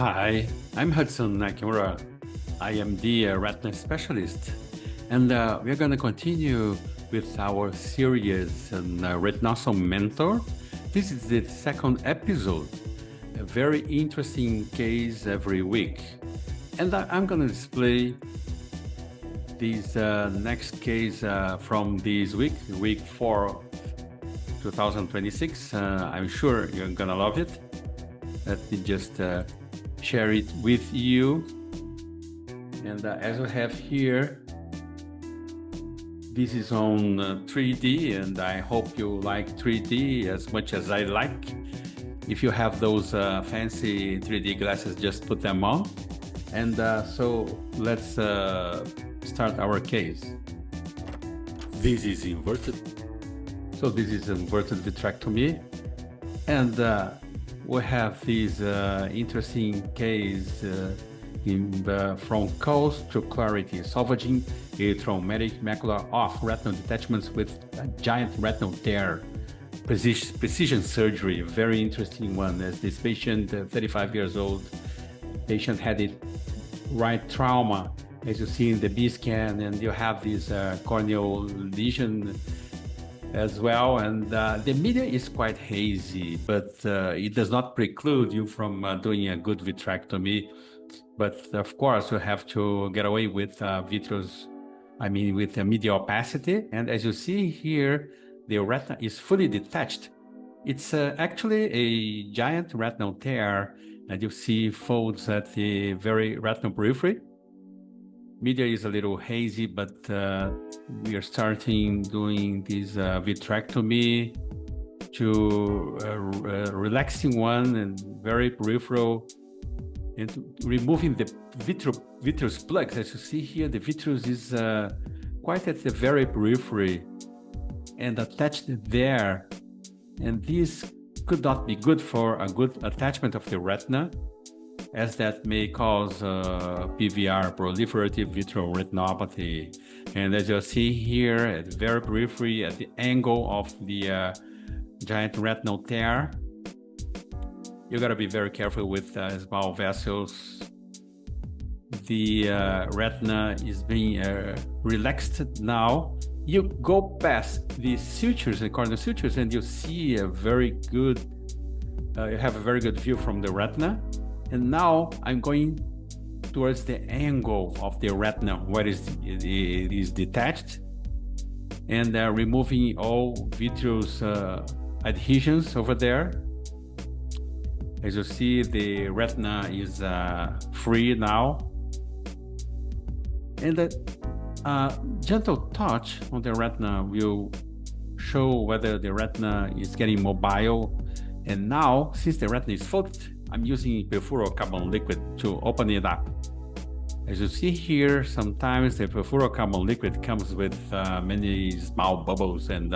Hi, I'm Hudson Nakamura. I am the retina specialist, and we're going to continue with our series on Retinawesome Mentor. This is the second episode, a very interesting case every week. And I'm going to display this next case from this week, week 4, 2026. I'm sure you're going to love it. Let me just share it with you. And as we have here, this is on 3D, and I hope you like 3D as much as I like. If you have those fancy 3D glasses, just put them on. And so let's start our case. This is inverted. So this is inverted vitrectomy. And we have this interesting case from cause to clarity, salvaging a traumatic macula off retinal detachments with a giant retinal tear. Precision surgery, very interesting one. As this patient, 35 years old, patient had it right trauma, as you see in the B scan, and you have this corneal lesion as well, and the media is quite hazy, but it does not preclude you from doing a good vitrectomy. But of course, you have to get away with vitreous, with the media opacity. And as you see here, the retina is fully detached. It's actually a giant retinal tear, and you see folds at the very retinal periphery. Media is a little hazy, but we are starting doing this vitrectomy to relaxing one and very peripheral, and removing the vitreous plugs. As you see here, the vitreous is quite at the very periphery and attached there. And this could not be good for a good attachment of the retina, as that may cause PVR, proliferative vitreoretinopathy. And as you see here, at the very periphery, at the angle of the giant retinal tear, you gotta be very careful with small vessels. The retina is being relaxed now. You go past the sutures, the corneal sutures, and you see a very good, you have a very good view from the retina. And now I'm going towards the angle of the retina where it is detached, and removing all vitreous adhesions over there. As you see, the retina is free now. And a gentle touch on the retina will show whether the retina is getting mobile. And now, since the retina is folded, I'm using perfluorocarbon liquid to open it up. As you see here, sometimes the perfluorocarbon liquid comes with many small bubbles, and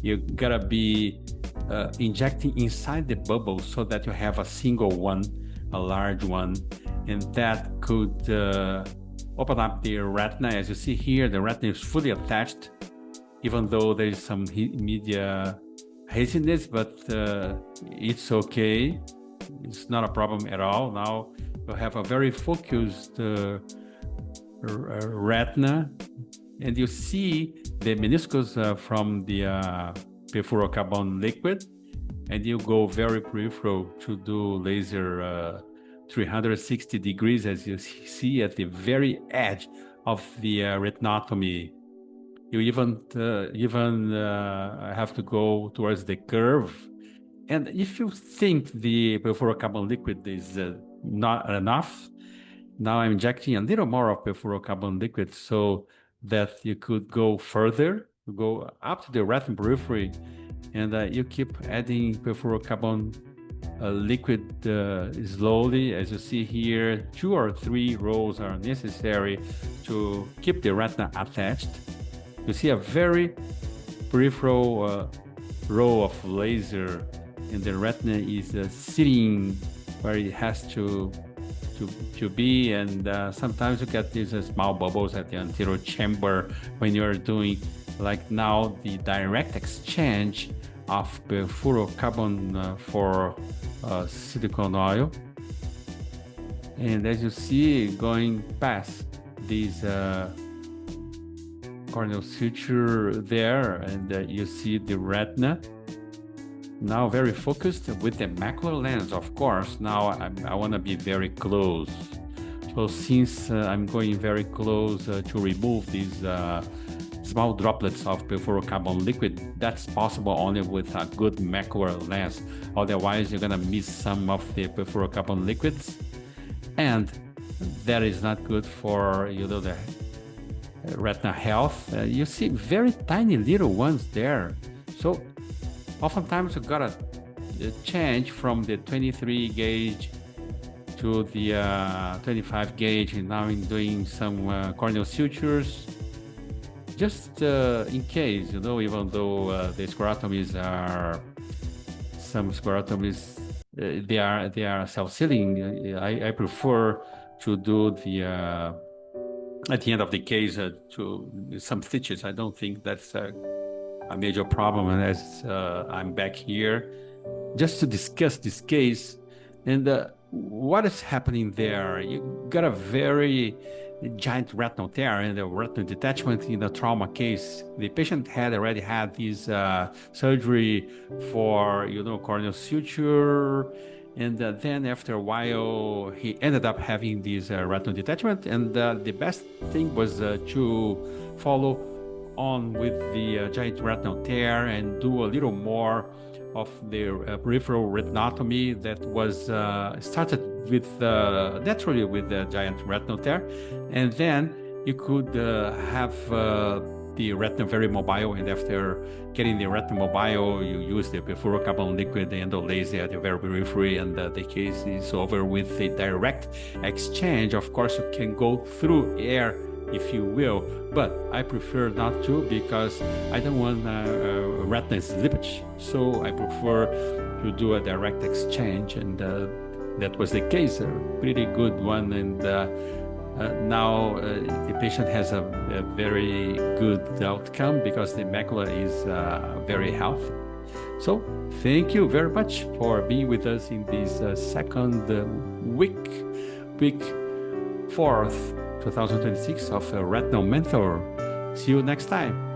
you gotta be injecting inside the bubbles so that you have a single one, a large one, and that could open up the retina. As you see here, the retina is fully attached, even though there is some media haziness, but it's okay. It's not a problem at all. Now you have a very focused retina, and you see the meniscus from the perfluorocarbon liquid, and you go very peripheral to do laser 360 degrees, as you see at the very edge of the retinotomy. You even have to go towards the curve. And if you think the perfluorocarbon liquid is not enough, now I'm injecting a little more of perfluorocarbon liquid so that you could go further, go up to the retinal periphery, and you keep adding perfluorocarbon liquid slowly. As you see here, 2 or 3 rows are necessary to keep the retina attached. You see a very peripheral row of laser, and the retina is sitting where it has to be, and sometimes you get these small bubbles at the anterior chamber when you're doing, like now, the direct exchange of perfluorocarbon for silicone oil. And as you see, going past these corneal suture there, and you see the retina. Now very focused with the macular lens, of course. Now I want to be very close. So since I'm going very close to remove these small droplets of perfluorocarbon liquid, that's possible only with a good macular lens. Otherwise, you're gonna miss some of the perfluorocarbon liquids, and that is not good for, you know, the retina health. You see very tiny little ones there. So oftentimes you gotta change from the 23 gauge to the 25 gauge, and now I'm doing some corneal sutures, just in case, you know, even though the sclerotomies are, some sclerotomies, they are self-sealing. I prefer to do the at the end of the case to some stitches. I don't think that's a major problem, and as I'm back here just to discuss this case and what is happening there. You got a very giant retinal tear and a retinal detachment in the trauma case. The patient had already had this surgery for, you know, corneal suture, and then after a while he ended up having this retinal detachment, and the best thing was to follow on with the giant retinal tear and do a little more of the peripheral retinotomy that was started with naturally with the giant retinal tear, and then you could have the retina very mobile, and after getting the retina mobile, you use the perfluorocarbon liquid, the endolaser at the very periphery, and the case is over with a direct exchange. Of course, you can go through air if you will, but I prefer not to because I don't want retina slippage. So I prefer to do a direct exchange, and that was the case, a pretty good one. And now the patient has a very good outcome because the macula is very healthy. So thank you very much for being with us in this second week 4th, 2026 of Retinal Mentor. See you next time.